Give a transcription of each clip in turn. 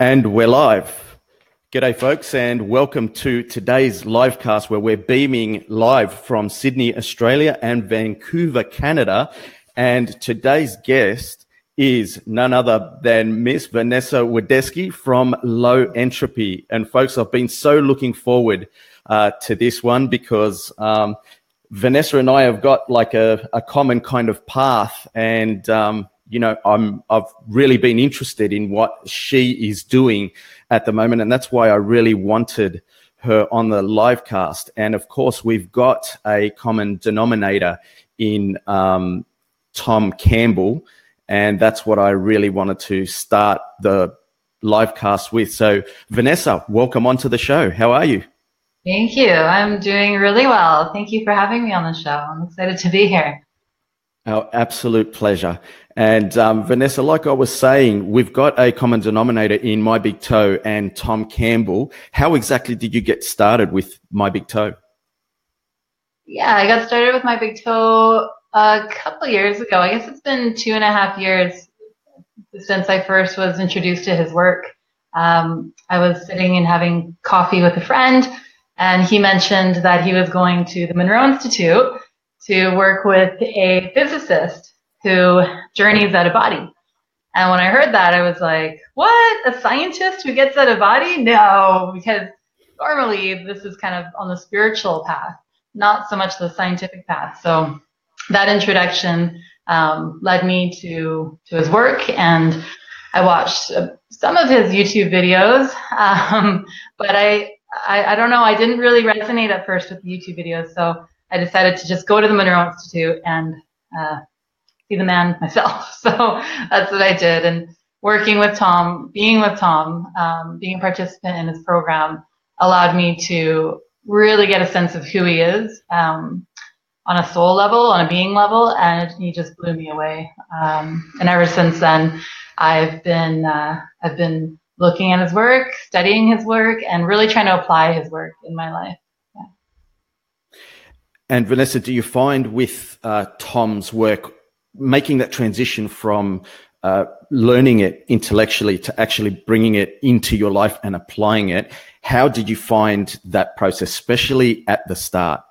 And we're live. G'day, folks, and welcome to today's live cast where we're beaming live from Sydney, Australia and Vancouver, Canada. And today's guest is none other than Miss Vanessa Wideski from Low Entropy. And folks, I've been so looking forward to this one because Vanessa and I have got like a common kind of path, and I've really been interested in what she is doing at the moment, and that's why I really wanted her on the live cast. And of course, we've got a common denominator in Tom Campbell, and that's what I really wanted to start the live cast with. So, Vanessa, welcome onto the show. How are you? Thank you. I'm doing really well. Thank you for having me on the show. I'm excited to be here. Our absolute pleasure. And Vanessa, like I was saying, we've got a common denominator in My Big Toe and Tom Campbell. How exactly did you get started with My Big Toe? Yeah, I got started with My Big Toe a couple years ago. I guess it's been 2.5 years since I first was introduced to his work. I was sitting and having coffee with a friend, and he mentioned that he was going to the Monroe Institute to work with a physicist who journeys out of body. And when I heard that, I was like, what? A scientist who gets out of body? No, because normally this is kind of on the spiritual path, not so much the scientific path. So that introduction led me to his work, and I watched some of his YouTube videos, but I don't know, I didn't really resonate at first with the YouTube videos, so I decided to just go to the Monroe Institute and see the man myself. So that's what I did. And working with Tom, being a participant in his program allowed me to really get a sense of who he is on a soul level, on a being level, and he just blew me away. And ever since then, I've been looking at his work, studying his work, and really trying to apply his work in my life. Yeah. And Vanessa, do you find with Tom's work, making that transition from learning it intellectually to actually bringing it into your life and applying it, how did you find that process, especially at the start?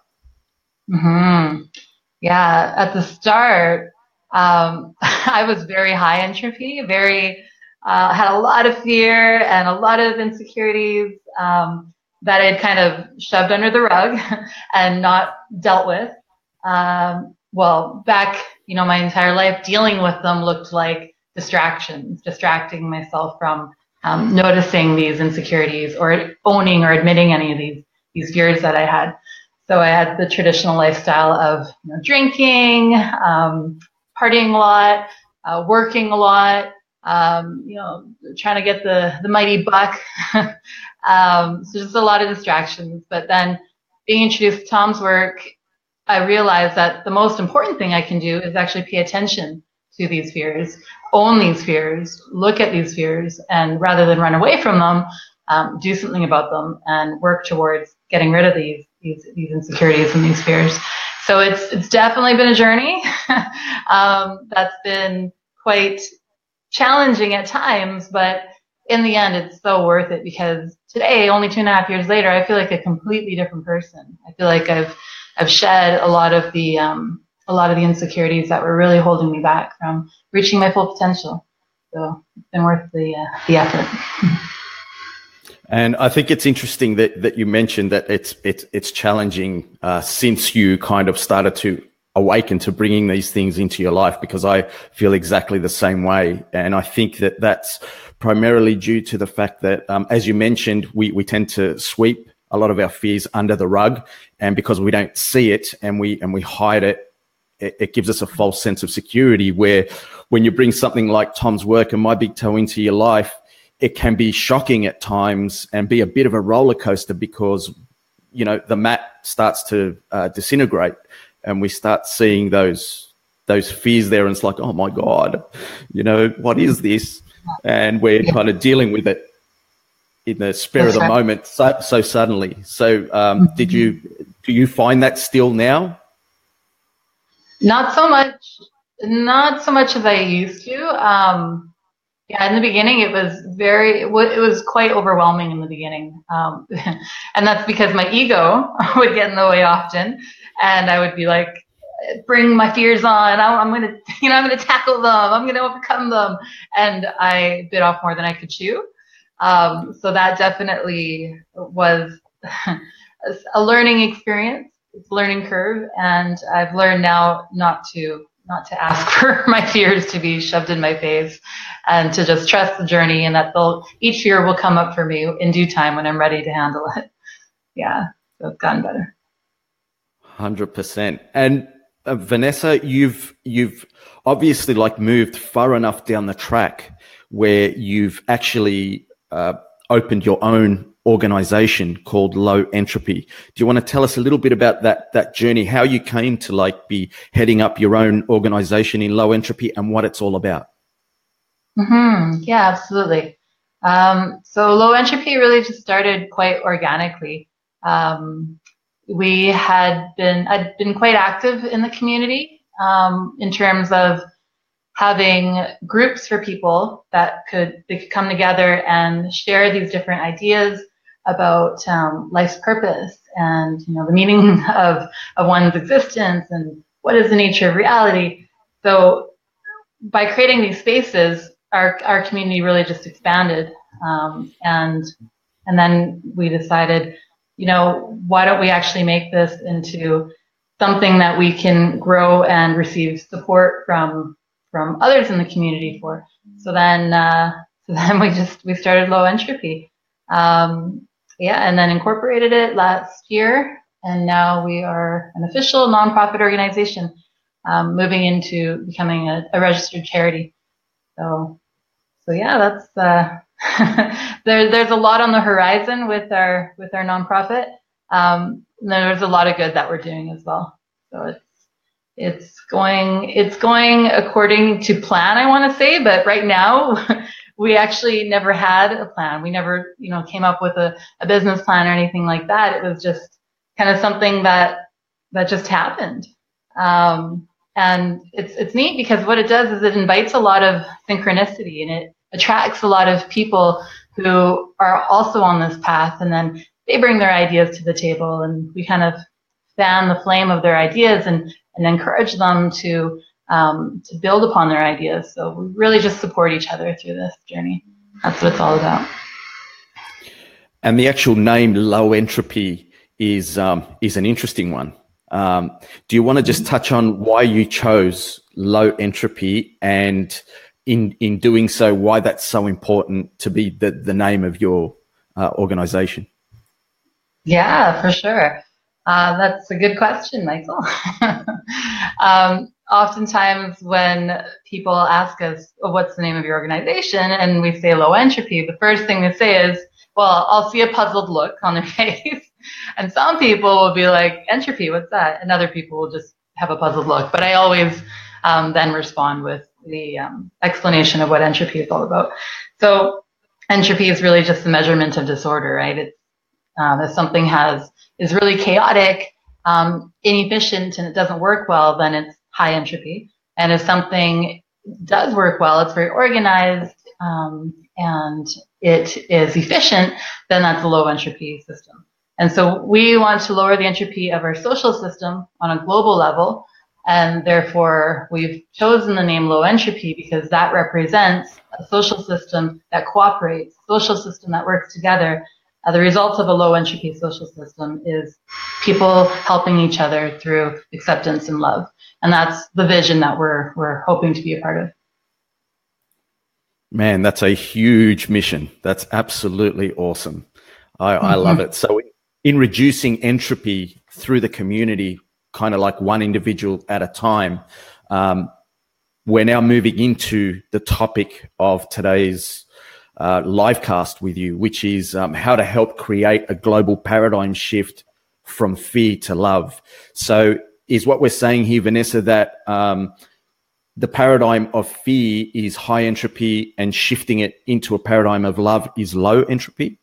Mm-hmm. Yeah, at the start, I was very high entropy, had a lot of fear and a lot of insecurities that I'd kind of shoved under the rug and not dealt with. Back, my entire life, dealing with them looked like distracting myself from noticing these insecurities or owning or admitting any of these fears that I had. So I had the traditional lifestyle of drinking, partying a lot, working a lot, trying to get the mighty buck. So just a lot of distractions. But then being introduced to Tom's work, I realized that the most important thing I can do is actually pay attention to these fears, own these fears, look at these fears, and rather than run away from them, do something about them and work towards getting rid of these insecurities and these fears. So it's definitely been a journey that's been quite challenging at times, but in the end, it's so worth it because today, only 2.5 years later, I feel like a completely different person. I feel like I've shed a lot of the insecurities that were really holding me back from reaching my full potential. So it's been worth the effort. And I think it's interesting that you mentioned that it's challenging since you kind of started to awaken to bringing these things into your life, because I feel exactly the same way. And I think that that's primarily due to the fact that, as you mentioned, we tend to sweep a lot of our fears under the rug, and because we don't see it and we hide it, it gives us a false sense of security, where when you bring something like Tom's work and My Big Toe into your life, it can be shocking at times and be a bit of a roller coaster because, the mat starts to disintegrate and we start seeing those fears there. And it's like, oh my God, what is this? And we're kind of dealing with it in the spur of the moment so suddenly. So do you find that still now? Not so much as I used to. Yeah, in the beginning, it was quite overwhelming in the beginning. And that's because my ego would get in the way often. And I would be like, bring my fears on. I'm going to, I'm going to tackle them. I'm going to overcome them. And I bit off more than I could chew. So that definitely was a learning experience. It's a learning curve. And I've learned now not to ask for my fears to be shoved in my face, and to just trust the journey, and that each fear will come up for me in due time when I'm ready to handle it. Yeah, so it's gotten better. 100%. And Vanessa, you've obviously moved far enough down the track where you've actually opened your own organization called Low Entropy. Do you want to tell us a little bit about that journey, how you came to be heading up your own organization in Low Entropy and what it's all about? Mm-hmm. Yeah, absolutely. So Low Entropy really just started quite organically. I'd been quite active in the community in terms of having groups for people that could come together and share these different ideas about life's purpose and the meaning of one's existence and what is the nature of reality. So by creating these spaces, our community really just expanded, and then we decided, why don't we actually make this into something that we can grow and receive support from others in the community for. So then we started Low Entropy. And then incorporated it last year, and now we are an official nonprofit organization, moving into becoming a registered charity. So yeah, that's there's a lot on the horizon with our nonprofit. And there's a lot of good that we're doing as well. So it's going according to plan, I want to say, but right now we actually never had a plan. We never, came up with a business plan or anything like that. It was just kind of something that just happened. And it's neat because what it does is it invites a lot of synchronicity, and it attracts a lot of people who are also on this path, and then they bring their ideas to the table, and we kind of fan the flame of their ideas and encourage them to build upon their ideas. So we really just support each other through this journey. That's what it's all about. And the actual name Low Entropy is an interesting one. Do you want to just touch on why you chose Low Entropy, and in doing so, why that's so important to be the name of your organization? Yeah, for sure. That's a good question, Michael. Oftentimes when people ask us, what's the name of your organization? And we say Low Entropy, the first thing they say is, well, I'll see a puzzled look on their face. And some people will be like, entropy, what's that? And other people will just have a puzzled look. But I always then respond with the explanation of what entropy is all about. So entropy is really just the measurement of disorder, right? It's if something is really chaotic, inefficient, and it doesn't work well, then it's high entropy. And if something does work well, it's very organized, and it is efficient, then that's a low entropy system. And so we want to lower the entropy of our social system on a global level, and therefore we've chosen the name Low Entropy because that represents a social system that cooperates, a social system that works together. The result of a low entropy social system is people helping each other through acceptance and love. And that's the vision that we're hoping to be a part of. Man, that's a huge mission. That's absolutely awesome. I love it. So in reducing entropy through the community, kind of like one individual at a time, we're now moving into the topic of today's live cast with you, which is how to help create a global paradigm shift from fear to love. So is what we're saying here, Vanessa, that the paradigm of fear is high entropy and shifting it into a paradigm of love is low entropy?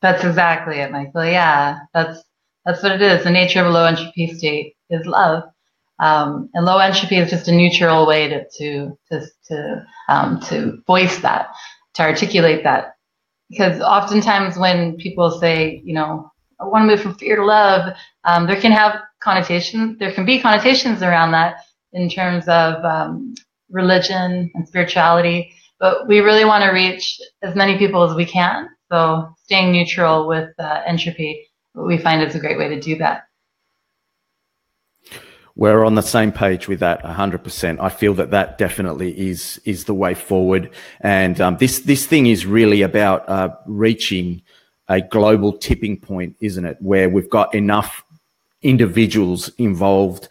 That's exactly it, Michael. Yeah, that's what it is. The nature of a low entropy state is love. And low entropy is just a neutral way to voice that, to articulate that. Because oftentimes when people say, I want to move from fear to love, there can be connotations around that in terms of religion and spirituality, but we really want to reach as many people as we can. So staying neutral with entropy, we find is a great way to do that. We're on the same page with that 100%. I feel that definitely is the way forward. And this thing is really about reaching a global tipping point, isn't it? Where we've got enough individuals involved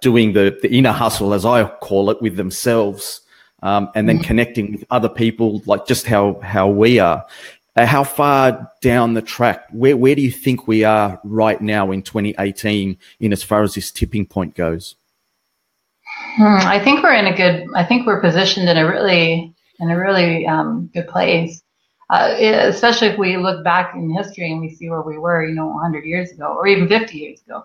doing the inner hustle, as I call it, with themselves, and then connecting with other people, like just how we are. How far down the track, where do you think we are right now in 2018 in as far as this tipping point goes? I think we're positioned in a really good place. Especially if we look back in history and we see where we were, 100 years ago or even 50 years ago.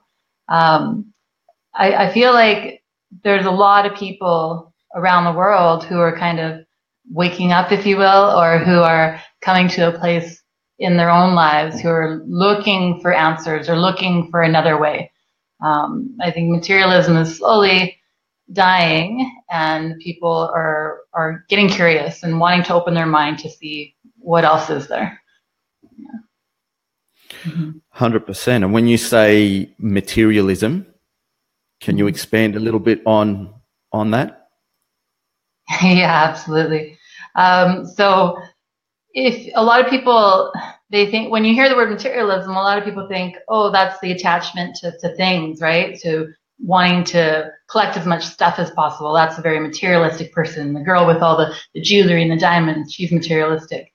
I feel like there's a lot of people around the world who are kind of waking up, if you will, or who are coming to a place in their own lives, who are looking for answers or looking for another way. I think materialism is slowly dying, and people are getting curious and wanting to open their mind to see what else is there. 100%. And when you say materialism, can you expand a little bit on that? Yeah, absolutely. So if a lot of people, they think, when you hear the word materialism, a lot of people think, oh, that's the attachment to things, right? To wanting to collect as much stuff as possible. That's a very materialistic person. The girl with all the jewelry and the diamonds, she's materialistic.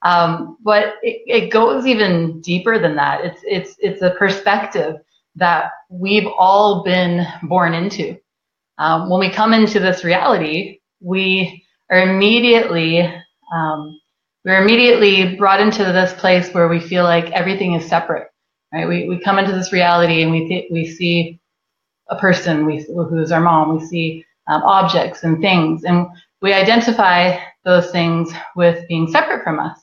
But it goes even deeper than that. It's a perspective that we've all been born into. When we come into this reality, we are immediately brought into this place where we feel like everything is separate, right? We come into this reality and we see a person who's our mom. We see objects and things, and we identify those things with being separate from us.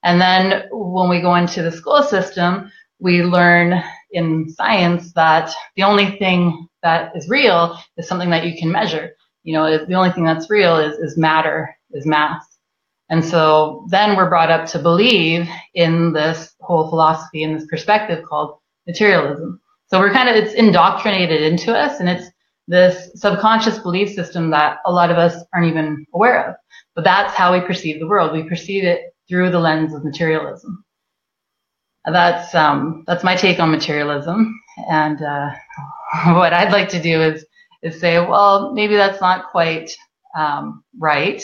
And then when we go into the school system, we learn in science that the only thing that is real is something that you can measure. The only thing that's real is matter, is mass. And so then we're brought up to believe in this whole philosophy and this perspective called materialism. So it's indoctrinated into us, and it's this subconscious belief system that a lot of us aren't even aware of. But that's how we perceive the world. We perceive it through the lens of materialism. That's my take on materialism. And what I'd like to do is say, well, maybe that's not quite right.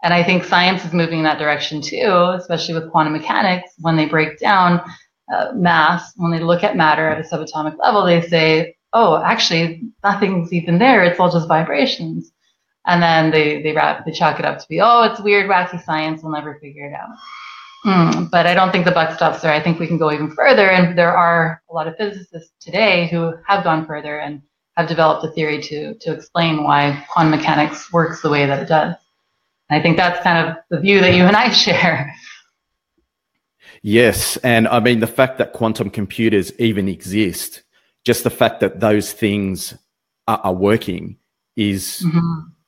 And I think science is moving in that direction too, especially with quantum mechanics. When they break down mass, when they look at matter at a subatomic level, they say, oh, actually, nothing's even there. It's all just vibrations. And then they chalk it up to be, oh, it's weird, wacky science. We'll never figure it out. But I don't think the buck stops there. I think we can go even further. And there are a lot of physicists today who have gone further and have developed a theory to explain why quantum mechanics works the way that it does. And I think that's kind of the view that you and I share. Yes. And I mean, the fact that quantum computers even exist, just the fact that those things are working is,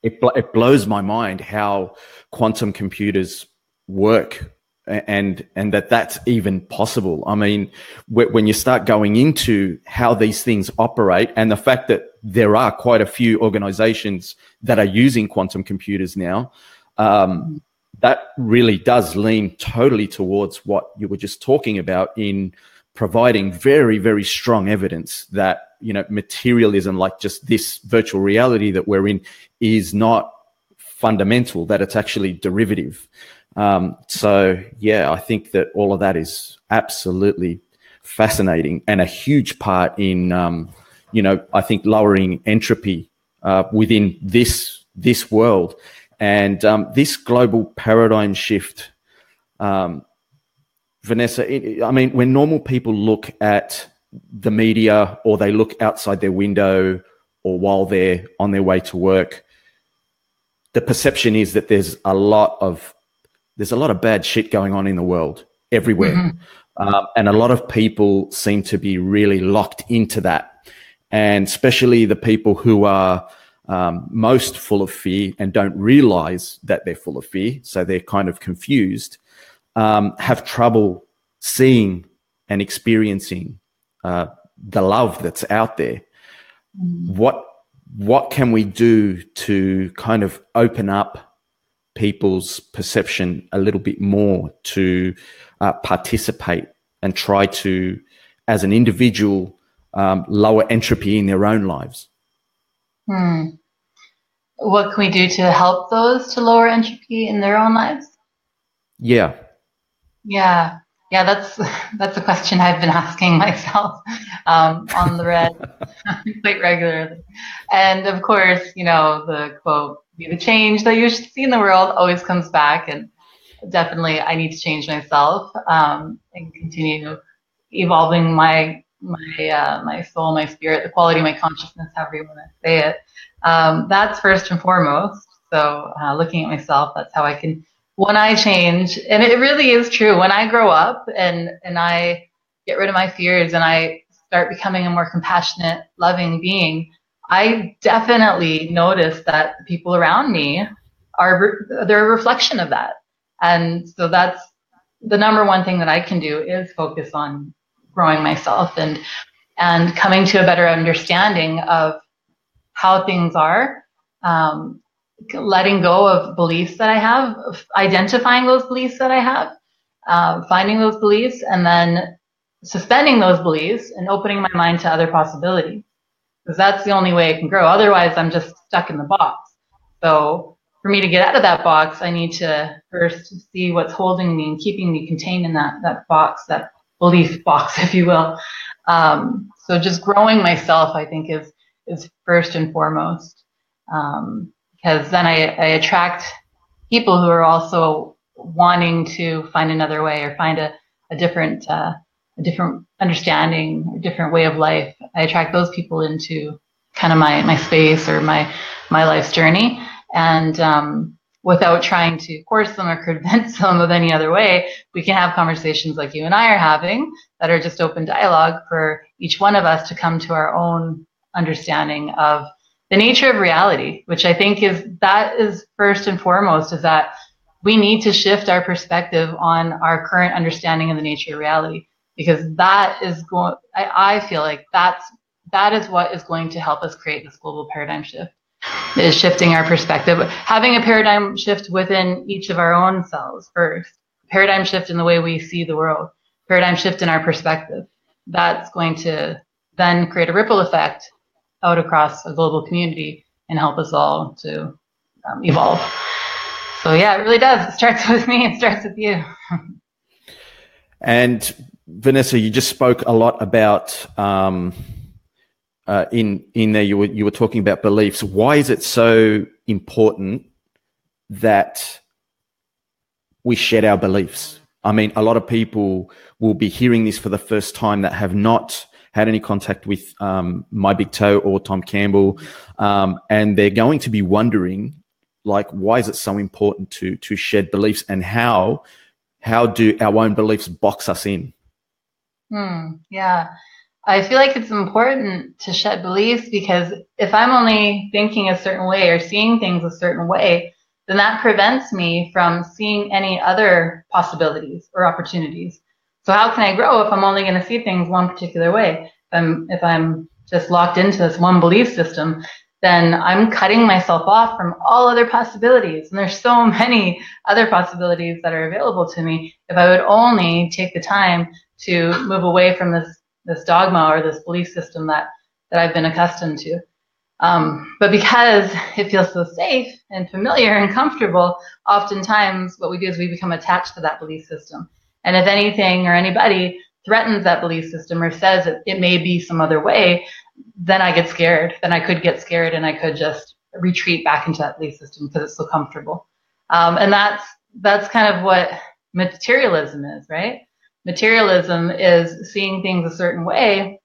it blows my mind how quantum computers work and that's even possible. I mean, when you start going into how these things operate and the fact that there are quite a few organizations that are using quantum computers now, that really does lean totally towards what you were just talking about in providing very, very strong evidence that, materialism, like just this virtual reality that we're in, is not fundamental, that it's actually derivative. So yeah, I think that all of that is absolutely fascinating and a huge part in, I think lowering entropy within this world and this global paradigm shift. Vanessa, I mean, when normal people look at the media or they look outside their window or while they're on their way to work, the perception is that there's a lot of bad shit going on in the world everywhere. Mm-hmm. And a lot of people seem to be really locked into that. And especially the people who are most full of fear and don't realize that they're full of fear, so they're kind of confused, have trouble seeing and experiencing the love that's out there. Mm-hmm. What can we do to kind of open up people's perception a little bit more to participate and try to, as an individual, lower entropy in their own lives? What can we do to help those to lower entropy in their own lives? Yeah. That's a question I've been asking myself on the red quite regularly. And of course, the quote, "Be the change that you should see in the world," always comes back. And definitely, I need to change myself and continue evolving my soul, my spirit, the quality of my consciousness, however you want to say it. That's first and foremost. So looking at myself, that's how I can. When I change, and it really is true, when I grow up and I get rid of my fears and I start becoming a more compassionate, loving being, I definitely notice that the people around me they're a reflection of that. And so that's the number one thing that I can do, is focus on growing myself and coming to a better understanding of how things are. Letting go of beliefs that I have, identifying those beliefs that I have, finding those beliefs, and then suspending those beliefs and opening my mind to other possibilities. Because that's the only way I can grow. Otherwise, I'm just stuck in the box. So for me to get out of that box, I need to first see what's holding me and keeping me contained in that box, that belief box, if you will. So just growing myself, I think, is first and foremost. Because then I attract people who are also wanting to find another way or find a different understanding, a different way of life. I attract those people into kind of my space or my life's journey, and without trying to force them or convince them of any other way, we can have conversations like you and I are having that are just open dialogue for each one of us to come to our own understanding of the nature of reality, which I think is first and foremost, is that we need to shift our perspective on our current understanding of the nature of reality, because that is I feel like that is what is going to help us create this global paradigm shift, is shifting our perspective, having a paradigm shift within each of our own selves first, paradigm shift in the way we see the world, paradigm shift in our perspective. That's going to then create a ripple effect out across a global community and help us all to evolve. So yeah, it really does. It starts with me. It starts with you. And Vanessa, you just spoke a lot about in there. You were talking about beliefs. Why is it so important that we shed our beliefs? I mean, a lot of people will be hearing this for the first time that have not had any contact with My Big Toe or Tom Campbell, and they're going to be wondering, like, why is it so important to shed beliefs, and how do our own beliefs box us in? Yeah, I feel like it's important to shed beliefs, because if I'm only thinking a certain way or seeing things a certain way, then that prevents me from seeing any other possibilities or opportunities. So how can I grow if I'm only going to see things one particular way? If I'm just locked into this one belief system, then I'm cutting myself off from all other possibilities. And there's so many other possibilities that are available to me if I would only take the time to move away from this dogma or this belief system that I've been accustomed to. But because it feels so safe and familiar and comfortable, oftentimes what we do is we become attached to that belief system. And if anything or anybody threatens that belief system or says it may be some other way, then I get scared. Then I could get scared and I could just retreat back into that belief system because it's so comfortable. And that's kind of what materialism is, right? Materialism is seeing things a certain way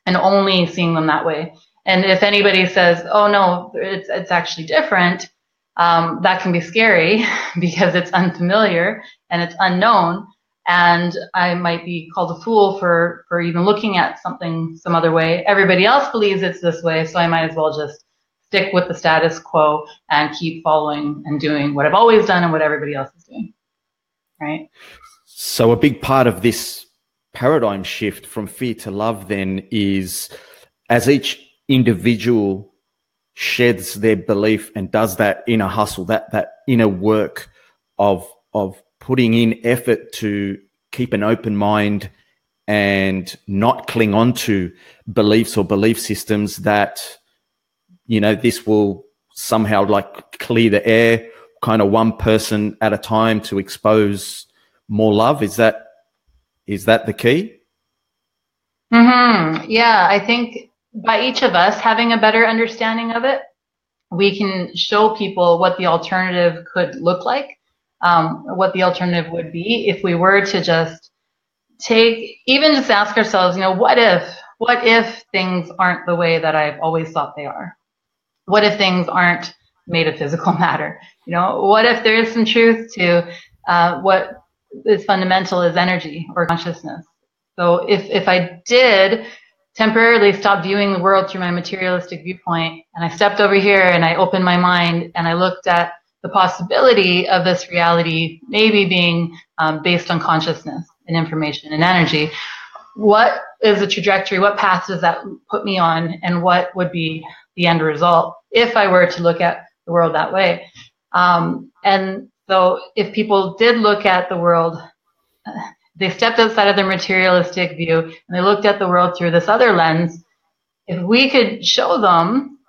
and only seeing them that way. And if anybody says, oh no, it's actually different, that can be scary because it's unfamiliar and it's unknown. And I might be called a fool for even looking at something some other way. Everybody else believes it's this way, so I might as well just stick with the status quo and keep following and doing what I've always done and what everybody else is doing. Right? So a big part of this paradigm shift from fear to love then is, as each individual sheds their belief and does that inner hustle, that inner work of putting in effort to keep an open mind and not cling on to beliefs or belief systems that, this will somehow like clear the air, kind of one person at a time to expose more love. Is that the key? Mm-hmm. Yeah, I think by each of us having a better understanding of it, we can show people what the alternative could look like, what the alternative would be if we were to just just ask ourselves, what if things aren't the way that I've always thought they are? What if things aren't made of physical matter? What if there is some truth to what is fundamental is energy or consciousness? So if I did temporarily stop viewing the world through my materialistic viewpoint, and I stepped over here and I opened my mind and I looked at the possibility of this reality maybe being based on consciousness and information and energy, what is the trajectory? What path does that put me on? And what would be the end result if I were to look at the world that way? And so if people did look at the world, they stepped outside of their materialistic view and they looked at the world through this other lens, if we could show them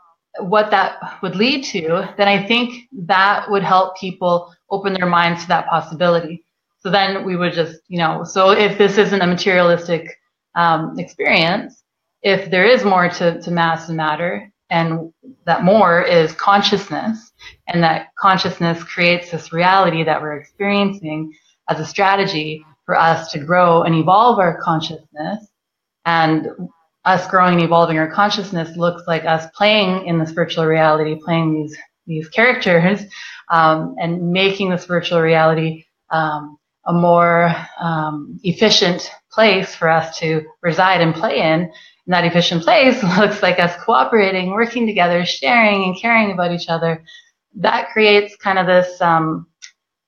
what that would lead to, then I think that would help people open their minds to that possibility. So then we would just, so if this isn't a materialistic experience, if there is more to mass and matter, and that more is consciousness, and that consciousness creates this reality that we're experiencing as a strategy for us to grow and evolve our consciousness, and us growing and evolving our consciousness looks like us playing in this virtual reality, playing these characters, and making this virtual reality a more efficient place for us to reside and play in. And that efficient place looks like us cooperating, working together, sharing and caring about each other. That creates kind of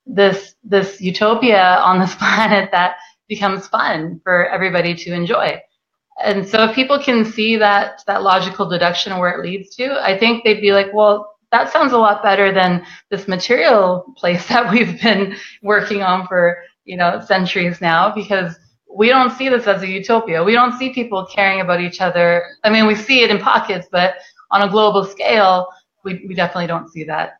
this utopia on this planet that becomes fun for everybody to enjoy. And so if people can see that logical deduction where it leads to, I think they'd be like, well, that sounds a lot better than this material place that we've been working on for, centuries now, because we don't see this as a utopia. We don't see people caring about each other. I mean, we see it in pockets, but on a global scale, we definitely don't see that.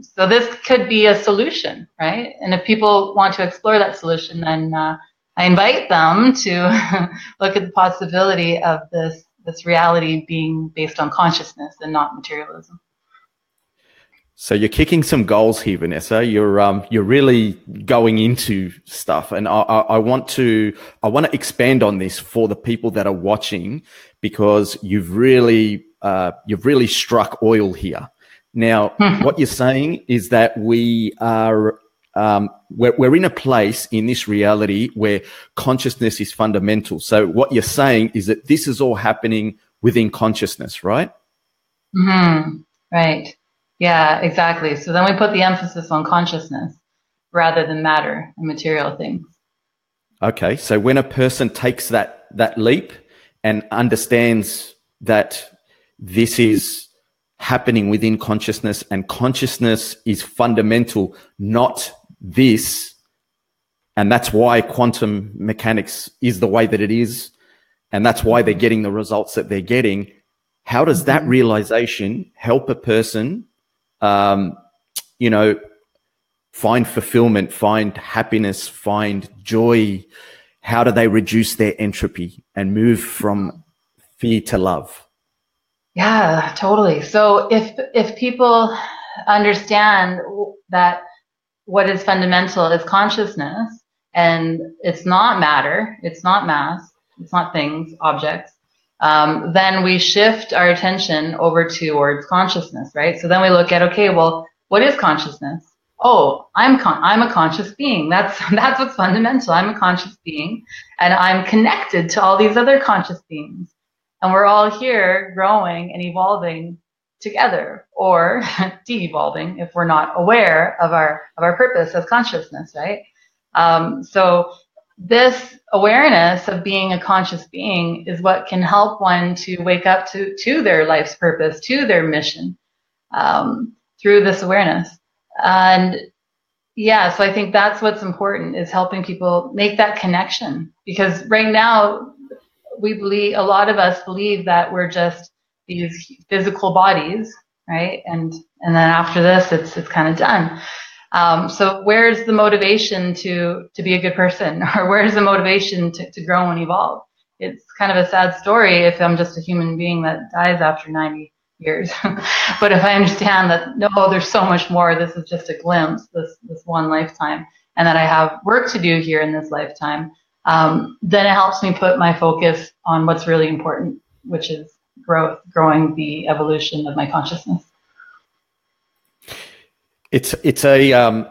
So this could be a solution, right? And if people want to explore that solution, then I invite them to look at the possibility of this reality being based on consciousness and not materialism. So you're kicking some goals here, Vanessa. You're really going into stuff, and I want to expand on this for the people that are watching, because you've really struck oil here. Now, what you're saying is that we are we're in a place in this reality where consciousness is fundamental. So what you're saying is that this is all happening within consciousness, right? Mm-hmm. Right. Yeah, exactly. So then we put the emphasis on consciousness rather than matter and material things. Okay. So when a person takes that leap and understands that this is happening within consciousness and consciousness is fundamental, not this, and that's why quantum mechanics is the way that it is, and that's why they're getting the results that they're getting, how does that realization help a person find fulfillment, find happiness, find joy? How do they reduce their entropy and move from fear to love? Yeah, totally. So if people understand that what is fundamental is consciousness, and it's not matter, it's not mass, it's not things, objects, then we shift our attention over towards consciousness, right? So then we look at, okay, well, what is consciousness? Oh, I'm a conscious being. That's what's fundamental. I'm a conscious being, and I'm connected to all these other conscious beings, and we're all here growing and evolving together, or de-evolving if we're not aware of our purpose as consciousness, right? So this awareness of being a conscious being is what can help one to wake up to their life's purpose, to their mission, through this awareness. And yeah, so I think that's what's important, is helping people make that connection. Because right now, a lot of us believe that we're just these physical bodies, right? And then after this, it's kind of done. So where's the motivation to be a good person, or where's the motivation to grow and evolve? It's kind of a sad story if I'm just a human being that dies after 90 years. But if I understand that, no, there's so much more, this is just a glimpse, this one lifetime, and that I have work to do here in this lifetime, then it helps me put my focus on what's really important, which is growing the evolution of my consciousness. It's an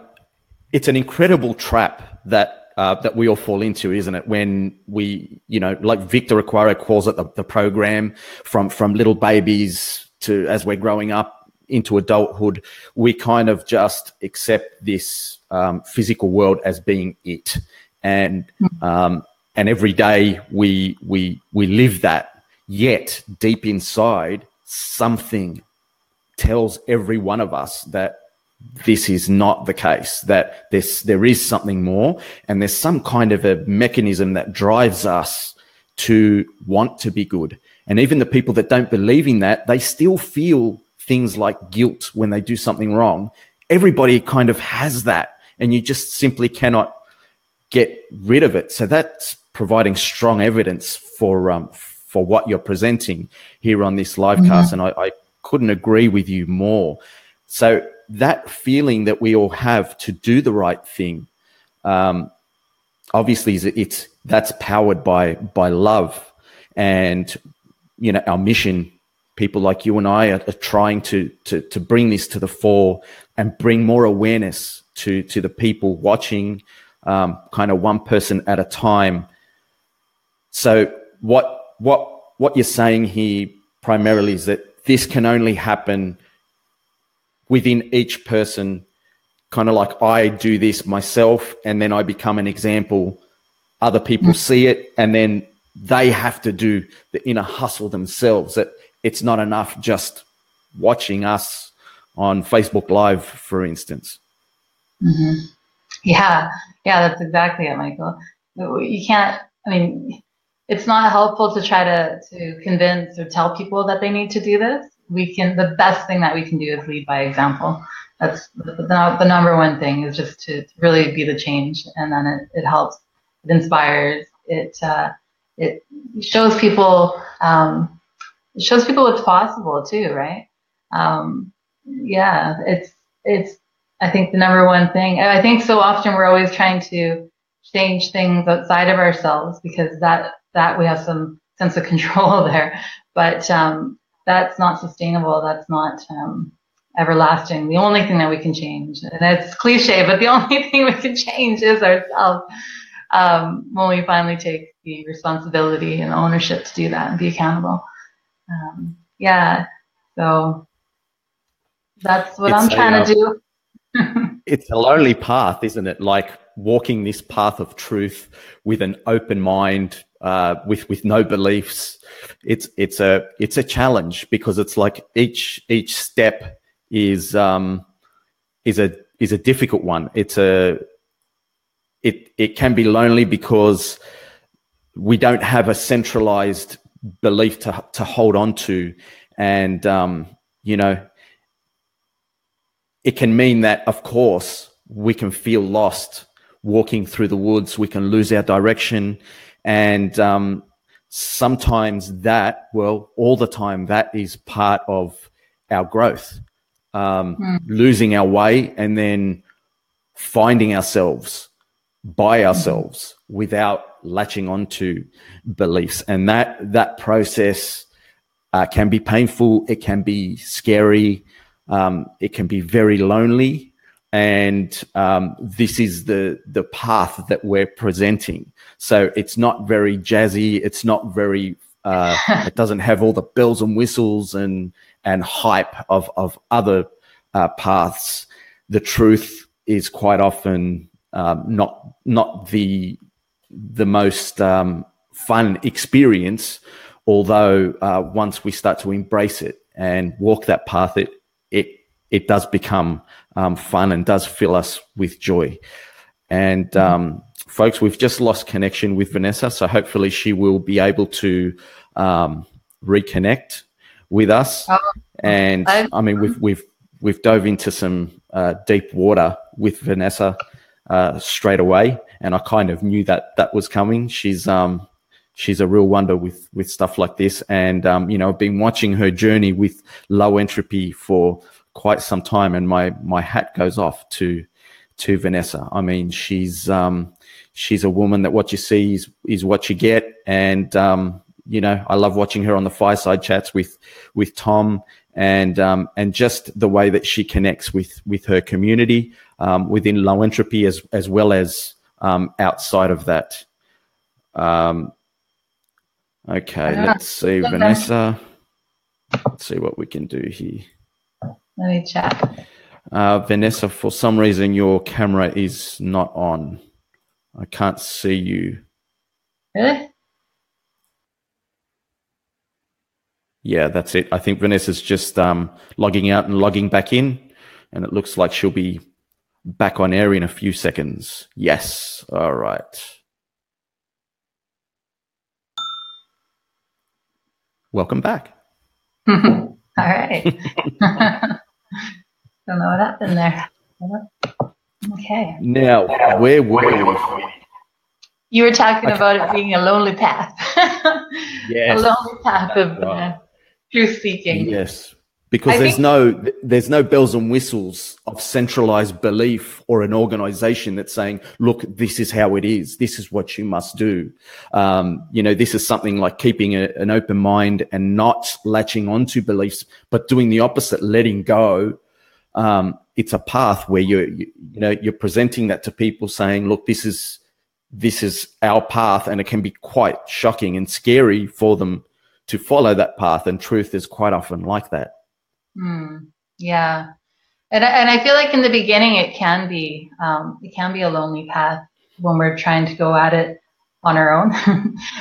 incredible trap that we all fall into, isn't it? When we, like Victor Aquara calls it, the program from little babies to as we're growing up into adulthood, we kind of just accept this physical world as being it, and every day we live that. Yet deep inside, something tells every one of us that this is not the case, that there is something more, and there's some kind of a mechanism that drives us to want to be good. And even the people that don't believe in that, they still feel things like guilt when they do something wrong. Everybody kind of has that, and you just simply cannot get rid of it. So that's providing strong evidence for what you're presenting here on this live cast, and I couldn't agree with you more. So that feeling that we all have to do the right thing, obviously that's powered by love, and our mission. People like you and I are trying to bring this to the fore and bring more awareness to the people watching, kind of one person at a time. So what you're saying here primarily is that this can only happen within each person, kind of like I do this myself, and then I become an example. Other people see it, and then they have to do the inner hustle themselves. That it's not enough just watching us on Facebook Live, for instance. Mm-hmm. Yeah, that's exactly it, Michael. You can't, it's not helpful to try to convince or tell people that they need to do this. The best thing that we can do is lead by example. That's the number one thing, is just to really be the change. And then it helps, it inspires, it shows people, what's possible too, right? It's I think the number one thing. I think so often we're always trying to change things outside of ourselves, because that we have some sense of control there. But that's not sustainable. That's not everlasting. The only thing that we can change, and it's cliche, but the only thing we can change is ourselves, when we finally take the responsibility and ownership to do that and be accountable. So that's what I'm trying to do. It's a lonely path, isn't it? Like walking this path of truth with an open mind, with no beliefs. It's a challenge, because it's like each step is a difficult one. It can be lonely because we don't have a centralized belief to hold on to, and it can mean that, of course, we can feel lost walking through the woods. We can lose our direction, and sometimes all the time, that is part of our growth. Losing our way and then finding ourselves by ourselves without latching onto beliefs. And that process can be painful. It can be scary. It can be very lonely. And this is the path that we're presenting. So it's not very jazzy. It's not very, it doesn't have all the bells and whistles and hype of other paths. The truth is quite often not the most fun experience, although once we start to embrace it and walk that path, it does become fun and does fill us with joy. And folks, we've just lost connection with Vanessa, so hopefully she will be able to reconnect with us. And I mean, we've dove into some deep water with Vanessa straight away, and I kind of knew that was coming. She's a real wonder with stuff like this, and I've been watching her journey with Low Entropy for quite some time, and my hat goes off to Vanessa. I mean, she's a woman that what you see is what you get, and I love watching her on the fireside chats with Tom, and just the way that she connects with her community within Low Entropy as well as outside of that. Okay, let's see, Vanessa. Let's see what we can do here. Let me check. Vanessa, for some reason, your camera is not on. I can't see you. Really? Yeah, that's it. I think Vanessa's just logging out and logging back in, and it looks like she'll be back on air in a few seconds. Yes. All right. Welcome back. All right. Don't know what happened there. Okay. Now, where were we? You were talking about it being a lonely path. Yes. A lonely path of truth seeking. Yes. Because there's no bells and whistles of centralized belief or an organization that's saying, look, this is how it is. This is what you must do. This is something like keeping an open mind and not latching onto beliefs, but doing the opposite, letting go. It's a path where you're presenting that to people, saying, look, this is our path, and it can be quite shocking and scary for them to follow that path. And truth is quite often like that. Yeah. And I feel like in the beginning, it can be a lonely path when we're trying to go at it on our own.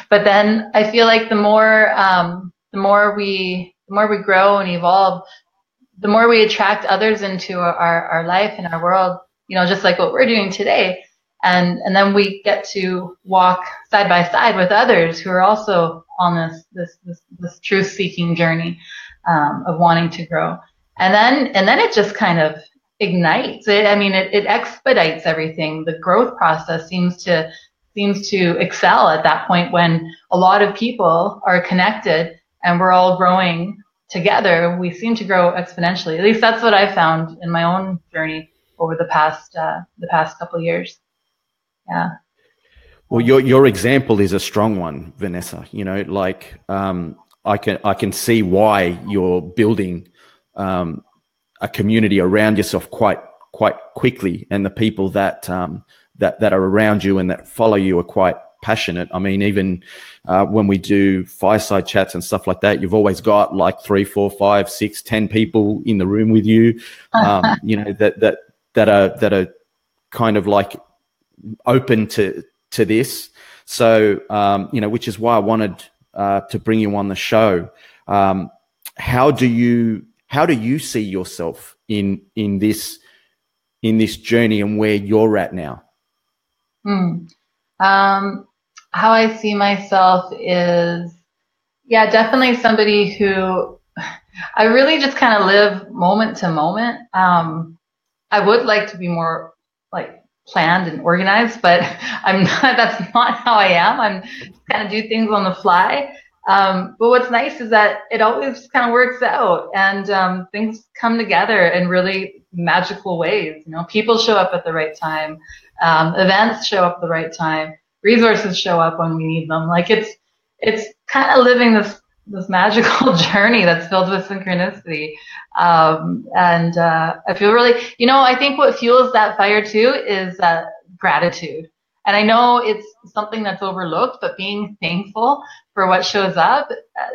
But then I feel like the more we grow and evolve, the more we attract others into our life and our world, just like what we're doing today. And then we get to walk side by side with others who are also on this truth seeking journey of wanting to grow. And then it just kind of ignites it. I mean, it expedites everything. The growth process seems to excel at that point when a lot of people are connected and we're all growing together. We seem to grow exponentially. At least that's what I found in my own journey over the past couple of years. Yeah. Well, your example is a strong one, Vanessa. I can see why you're building a community around yourself quite quickly, and the people that are around you and that follow you are quite passionate. I mean, even when we do fireside chats and stuff like that, you've always got like 3, 4, 5, 6, 10 people in the room with you, that are kind of like open to this. So, which is why I wanted to bring you on the show. How do you see yourself in this journey and where you're at now? How I see myself is, definitely somebody who I really just kind of live moment to moment. I would like to be more like planned and organized, but I'm not. That's not how I am. I'm just kind of do things on the fly. But what's nice is that it always kind of works out, and things come together in really magical ways. You know, people show up at the right time, events show up at the right time, resources show up when we need them. Like it's kind of living this magical journey that's filled with synchronicity. And I feel really, you know, I think what fuels that fire too is gratitude. And I know it's something that's overlooked, but being thankful for what shows up,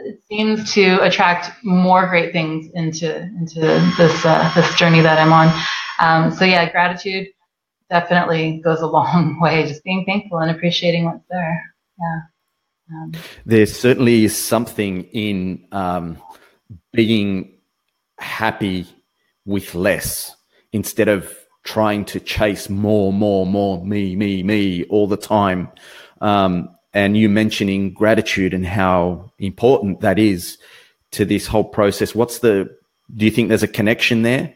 it seems to attract more great things into this journey that I'm on. So yeah, gratitude definitely goes a long way. Just being thankful and appreciating what's there. Yeah. There certainly is something in being happy with less instead of trying to chase more, me all the time. And you mentioning gratitude and how important that is to this whole process. Do you think there's a connection there?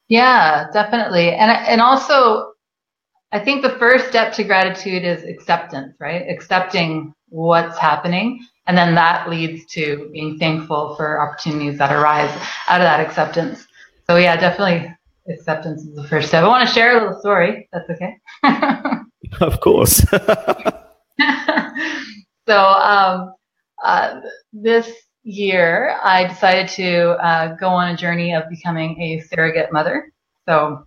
Yeah, definitely. And also, I think the first step to gratitude is acceptance, right? Accepting what's happening. And then that leads to being thankful for opportunities that arise out of that acceptance. So yeah, definitely acceptance is the first step. I want to share a little story. That's okay. Of course. So this year, I decided to go on a journey of becoming a surrogate mother. So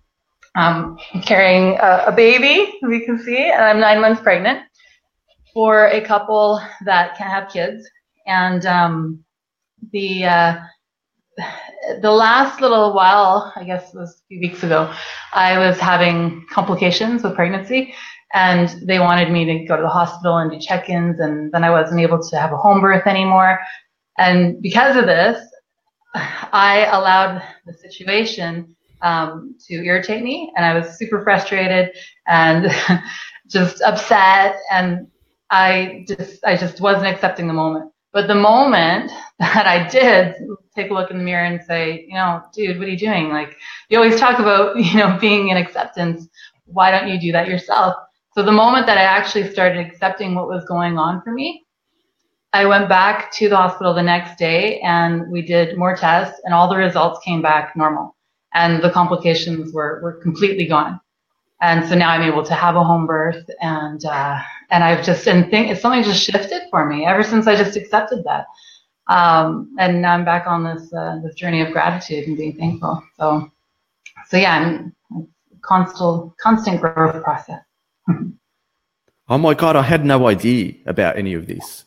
I'm carrying a baby, we can see, and I'm 9 months pregnant for a couple that can't have kids. And the last little while, I guess it was a few weeks ago, I was having complications with pregnancy, and they wanted me to go to the hospital and do check-ins, and then I wasn't able to have a home birth anymore. And because of this, I allowed the situation to irritate me, and I was super frustrated and just upset, and I just wasn't accepting the moment. But the moment that I did take a look in the mirror and say, you know, dude, what are you doing? Like, you always talk about, you know, being in acceptance. Why don't you do that yourself? So the moment that I actually started accepting what was going on for me, I went back to the hospital the next day and we did more tests, and all the results came back normal, and the complications were completely gone. And so now I'm able to have a home birth, and I've just, something just shifted for me ever since I just accepted that. And now I'm back on this journey of gratitude and being thankful. So yeah, I'm constant growth process. Oh my God, I had no idea about any of this.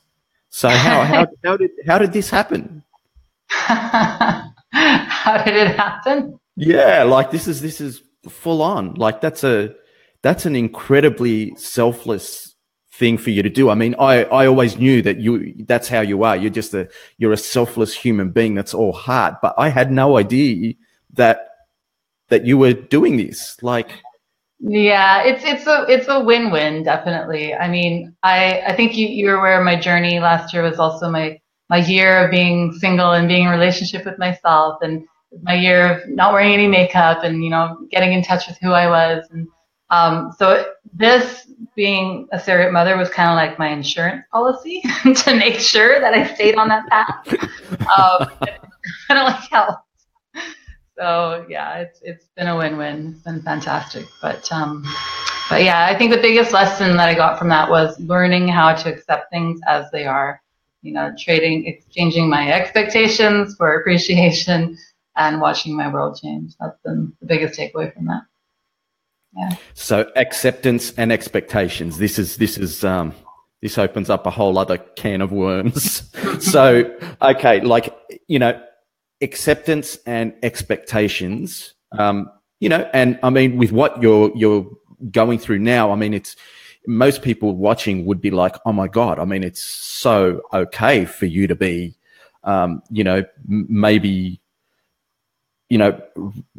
So how did this happen? How did it happen? Yeah, like this is full on. Like that's an incredibly selfless thing for you to do. I mean, I always knew that that's how you are. You're a selfless human being that's all heart. But I had no idea that you were doing this. Like, yeah, it's a win-win, definitely. I mean, I think you were aware my journey last year was also my year of being single and being in a relationship with myself, and my year of not wearing any makeup and, you know, getting in touch with who I was. And so this being a surrogate mother was kind of like my insurance policy to make sure that I stayed on that path. Kind of like help. So yeah, it's been a win-win. It's been fantastic. But yeah, I think the biggest lesson that I got from that was learning how to accept things as they are. You know, exchanging my expectations for appreciation and watching my world change. That's been the biggest takeaway from that. Yeah. So acceptance and expectations. This opens up a whole other can of worms. So, okay, like, you know, acceptance and expectations, you know, and I mean, with what you're going through now, I mean, most people watching would be like, oh my God, I mean, it's so okay for you to be, you know, maybe, you know,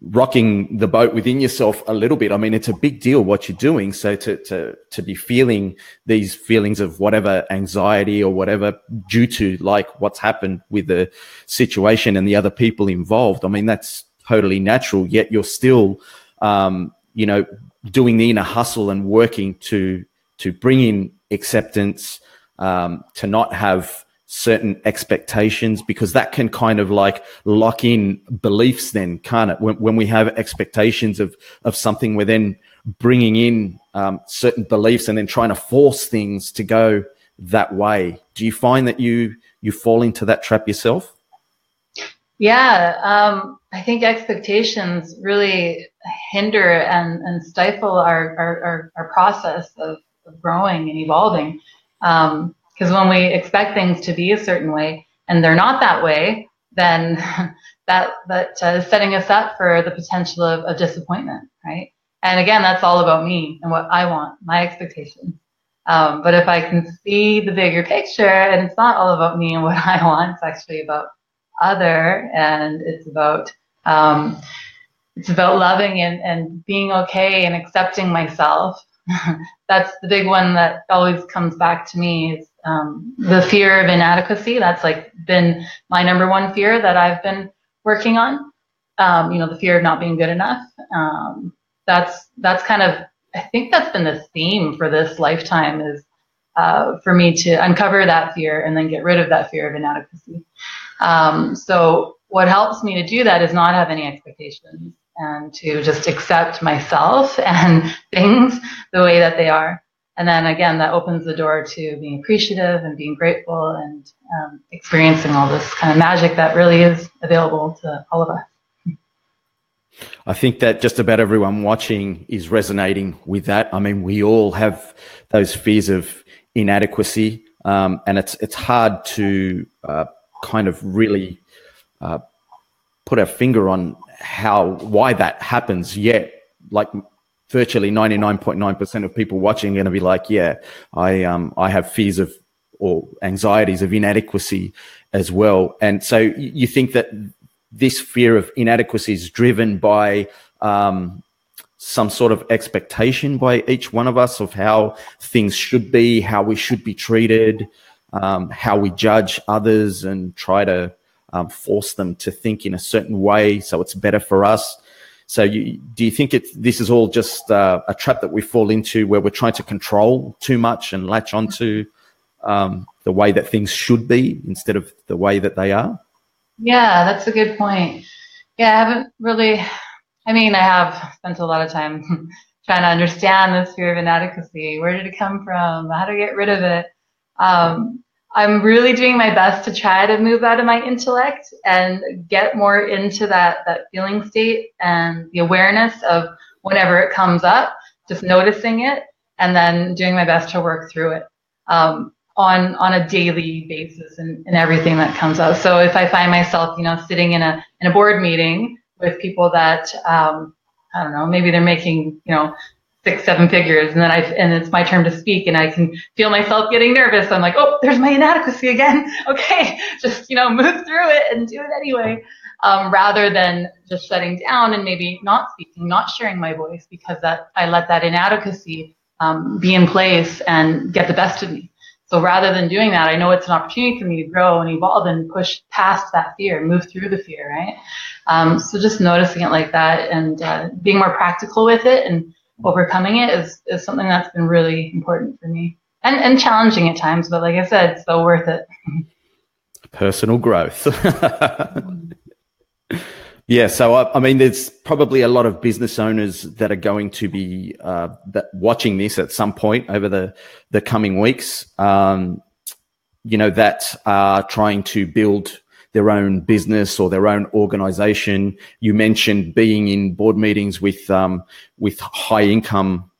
rocking the boat within yourself a little bit. I mean, it's a big deal what you're doing. So to be feeling these feelings of whatever anxiety or whatever due to like what's happened with the situation and the other people involved, I mean, that's totally natural, yet you're still, you know, doing the inner hustle and working to bring in acceptance, to not have certain expectations, because that can kind of like lock in beliefs then, can't it? When we have expectations of something, we're then bringing in certain beliefs and then trying to force things to go that way. Do you find that you fall into that trap yourself? Yeah, I think expectations really hinder and stifle our process of growing and evolving. Because when we expect things to be a certain way and they're not that way, then that is setting us up for the potential of disappointment, right? And again, that's all about me and what I want, my expectations. But if I can see the bigger picture, and it's not all about me and what I want, it's actually about other, and it's about loving and being okay and accepting myself. That's the big one that always comes back to me, is the fear of inadequacy. That's like been my number one fear that I've been working on. The fear of not being good enough. That's kind of, I think that's been the theme for this lifetime, is for me to uncover that fear and then get rid of that fear of inadequacy. So what helps me to do that is not have any expectations and to just accept myself and things the way that they are. And then again, that opens the door to being appreciative and being grateful and experiencing all this kind of magic that really is available to all of us. I think that just about everyone watching is resonating with that. I mean, we all have those fears of inadequacy, and it's hard to kind of really put our finger on why that happens. Yet, like virtually 99.9% of people watching are going to be like, yeah, I have fears of or anxieties of inadequacy as well. And so you think that this fear of inadequacy is driven by some sort of expectation by each one of us of how things should be, how we should be treated, how we judge others and try to force them to think in a certain way so it's better for us. So do you think this is all just a trap that we fall into, where we're trying to control too much and latch onto the way that things should be instead of the way that they are? Yeah, that's a good point. Yeah, I haven't really, I have spent a lot of time trying to understand this fear of inadequacy. Where did it come from? How to get rid of it? I'm really doing my best to try to move out of my intellect and get more into that feeling state and the awareness of whenever it comes up, just noticing it and then doing my best to work through it. On a daily basis and everything that comes up. So if I find myself, sitting in a board meeting with people that, I don't know, maybe they're making, 6-7 figures, and it's my turn to speak, and I can feel myself getting nervous. I'm like, oh, there's my inadequacy again. Okay, just, move through it and do it anyway. Rather than just shutting down and maybe not speaking, not sharing my voice, because I let that inadequacy be in place and get the best of me. So rather than doing that, I know it's an opportunity for me to grow and evolve and push past that fear, move through the fear, right? So just noticing it like that and being more practical with it and overcoming it is something that's been really important for me and challenging at times. But like I said, so worth it. Personal growth. Yeah, so there's probably a lot of business owners that are going to be watching this at some point over the coming weeks, that are trying to build their own business or their own organization. You mentioned being in board meetings with high income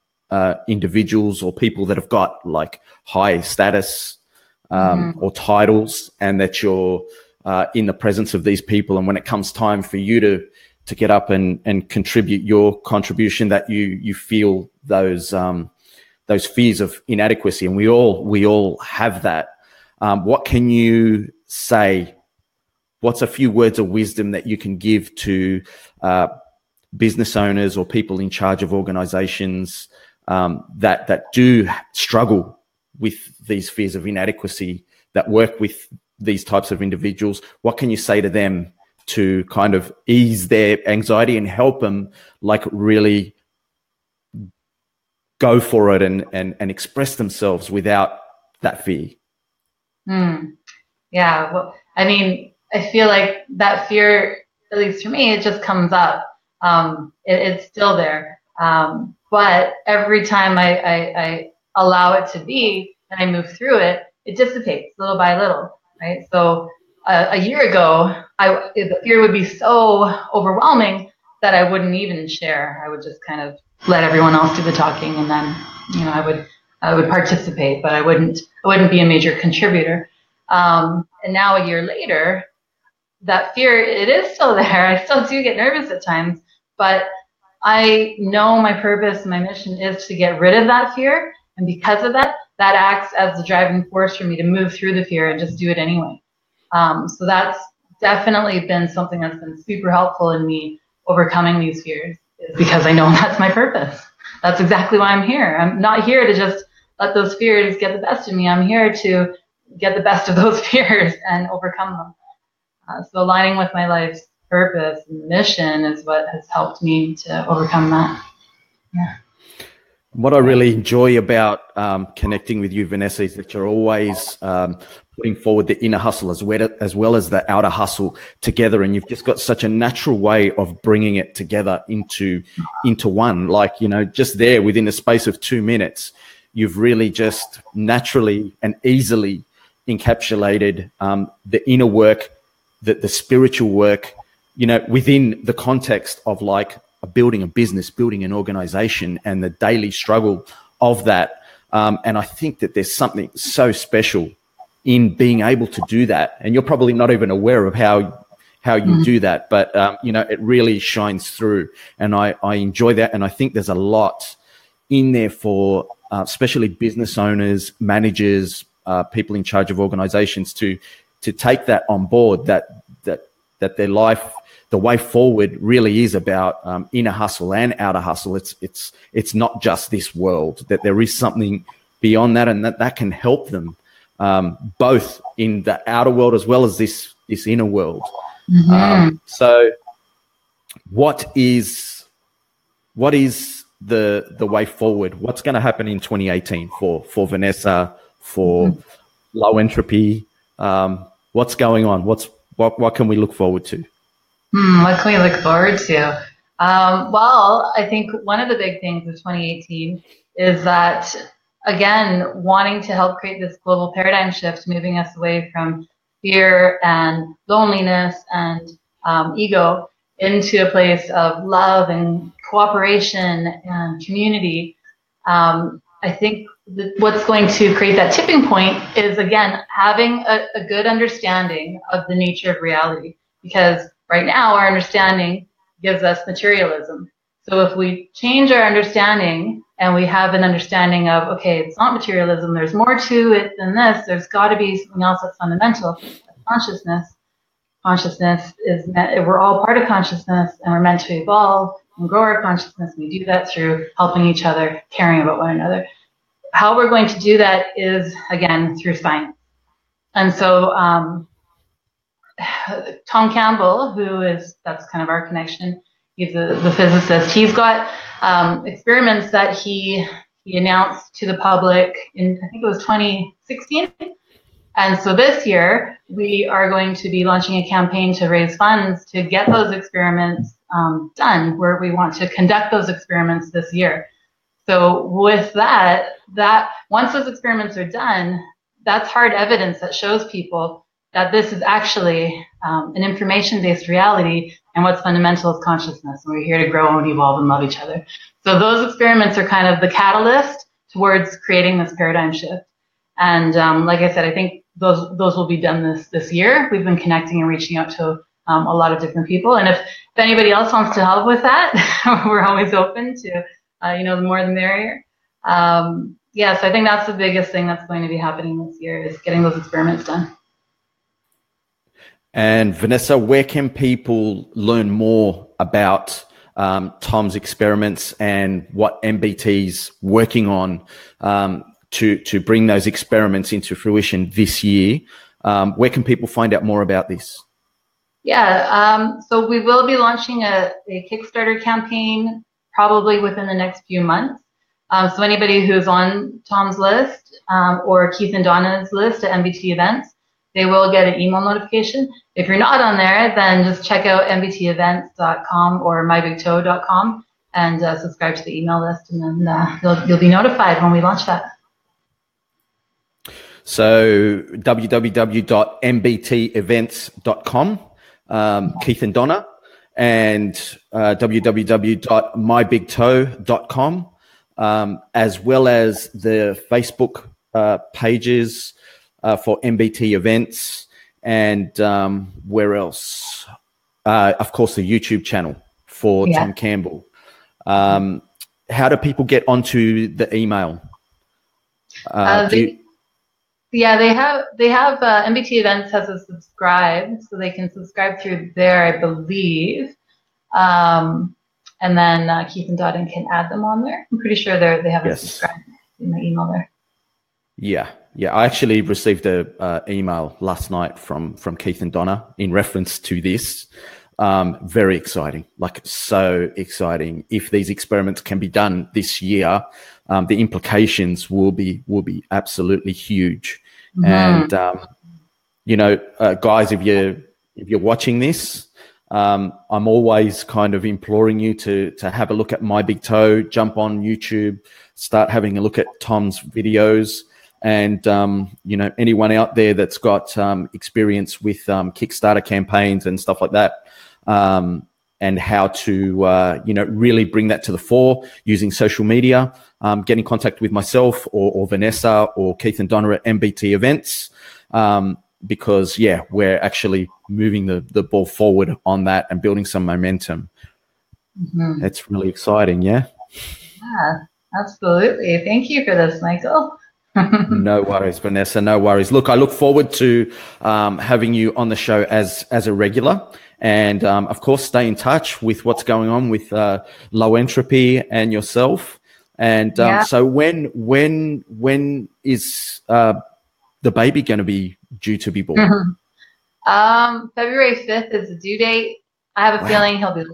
individuals or people that have got like high status or titles, and that you're in the presence of these people, and when it comes time for you to get up and contribute your contribution, that you feel those fears of inadequacy, and we all have that. What can you say? What's a few words of wisdom that you can give to business owners or people in charge of organizations that do struggle with these fears of inadequacy, that work with these types of individuals? What can you say to them to kind of ease their anxiety and help them like really go for it and express themselves without that fear? Yeah. Well, I mean, I feel like that fear, at least for me, it just comes up. It's still there. But every time I allow it to be and I move through it, it dissipates little by little, right? So a year ago, the fear would be so overwhelming that I wouldn't even share. I would just kind of let everyone else do the talking, and then, I would participate, but I wouldn't be a major contributor. And now a year later, that fear, it is still there. I still do get nervous at times, but I know my purpose, my mission is to get rid of that fear. And because of that, that acts as the driving force for me to move through the fear and just do it anyway. So that's definitely been something that's been super helpful in me overcoming these fears, is because I know that's my purpose. That's exactly why I'm here. I'm not here to just let those fears get the best of me. I'm here to get the best of those fears and overcome them. So aligning with my life's purpose and mission is what has helped me to overcome that. Yeah. What I really enjoy about connecting with you, Vanessa, is that you're always putting forward the inner hustle as well as the outer hustle together, and you've just got such a natural way of bringing it together into one. Like, just there within the space of 2 minutes, you've really just naturally and easily encapsulated the inner work, the spiritual work, within the context of like building a business, building an organization, and the daily struggle of that. And I think that there's something so special in being able to do that. And you're probably not even aware of how you do that, but it really shines through. And I enjoy that. And I think there's a lot in there for especially business owners, managers, people in charge of organizations to take that on board, that their life, the way forward really is about inner hustle and outer hustle. It's not just this world, that there is something beyond that, and that can help them both in the outer world as well as this inner world. So what is the way forward? What's going to happen in 2018 for Vanessa, for Low Entropy? What's going on? What can we look forward to? What can we look forward to? Well, I think one of the big things of 2018 is that, again, wanting to help create this global paradigm shift, moving us away from fear and loneliness and ego into a place of love and cooperation and community. I think what's going to create that tipping point is, again, having a good understanding of the nature of reality. Because right now, our understanding gives us materialism. So if we change our understanding and we have an understanding of, okay, it's not materialism, there's more to it than this, there's got to be something else that's fundamental. Consciousness. Consciousness is we're all part of consciousness, and we're meant to evolve and grow our consciousness. We do that through helping each other, caring about one another. How we're going to do that is, again, through science. And so Tom Campbell, that's kind of our connection, he's the physicist. He's got experiments that he announced to the public in, I think it was 2016. And so this year, we are going to be launching a campaign to raise funds to get those experiments done, where we want to conduct those experiments this year. So with that once those experiments are done, that's hard evidence that shows people that this is actually an information-based reality, and what's fundamental is consciousness. And we're here to grow and evolve and love each other. So those experiments are kind of the catalyst towards creating this paradigm shift. And like I said, I think those will be done this year. We've been connecting and reaching out to a lot of different people. And if anybody else wants to help with that, we're always open to, the more the merrier. So I think that's the biggest thing that's going to be happening this year, is getting those experiments done. And Vanessa, where can people learn more about Tom's experiments and what MBT's working on to bring those experiments into fruition this year? Where can people find out more about this? So we will be launching a Kickstarter campaign probably within the next few months. So anybody who's on Tom's list or Keith and Donna's list at MBT events, they will get an email notification. If you're not on there, then just check out mbtevents.com or mybigtoe.com and subscribe to the email list, and then you'll be notified when we launch that. So www.mbtevents.com, Keith and Donna, and www.mybigtoe.com, as well as the Facebook pages for MBT events, and where else? Of course, the YouTube channel for Tom Campbell. How do people get onto the email? They have MBT Events has a subscribe, so they can subscribe through there, I believe. And then Keith and Donna can add them on there. I'm pretty sure they have a subscribe in my email there. Yeah. I actually received a email last night from Keith and Donna in reference to this. Very exciting, like so exciting. If these experiments can be done this year, the implications will be absolutely huge. And guys, if you're watching this, I'm always kind of imploring you to have a look at My Big Toe, jump on YouTube, start having a look at Tom's videos. And, anyone out there that's got experience with Kickstarter campaigns and stuff like that, and how to, really bring that to the fore using social media, get in contact with myself or Vanessa or Keith and Donna at MBT Events, because, we're actually moving the ball forward on that and building some momentum. It's really exciting, Yeah, absolutely. Thank you for this, Michael. No worries, Vanessa. No worries. Look, I look forward to having you on the show as a regular, and of course, stay in touch with what's going on with Low Entropy and yourself. And so, when is the baby going to be due to be born? February 5th is the due date. I have a feeling he'll be.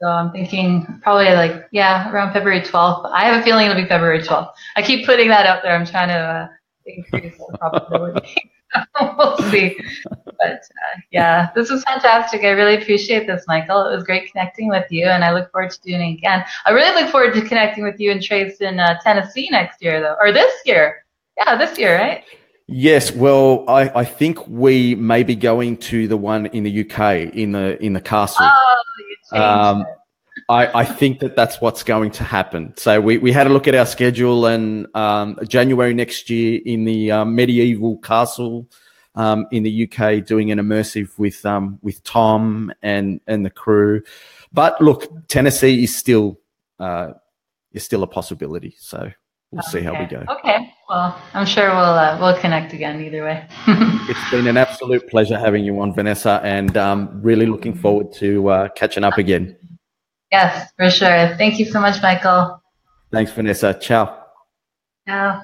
So I'm thinking probably around February 12th. I have a feeling it'll be February 12th. I keep putting that out there. I'm trying to increase the probability. We'll see. But this was fantastic. I really appreciate this, Michael. It was great connecting with you, and I look forward to doing it again. I really look forward to connecting with you and Trace in Tennessee next year, though, or this year. Yeah, this year, right? Yes. Well, I think we may be going to the one in the UK in the castle. Oh, you changed it. I think that's what's going to happen. So we had a look at our schedule, and January next year in the medieval castle in the UK, doing an immersive with Tom and the crew. But look, Tennessee is still a possibility. So we'll see how we go. Okay. Well, I'm sure we'll connect again either way. It's been an absolute pleasure having you on, Vanessa, and really looking forward to catching up again. Yes, for sure. Thank you so much, Michael. Thanks, Vanessa. Ciao. Ciao.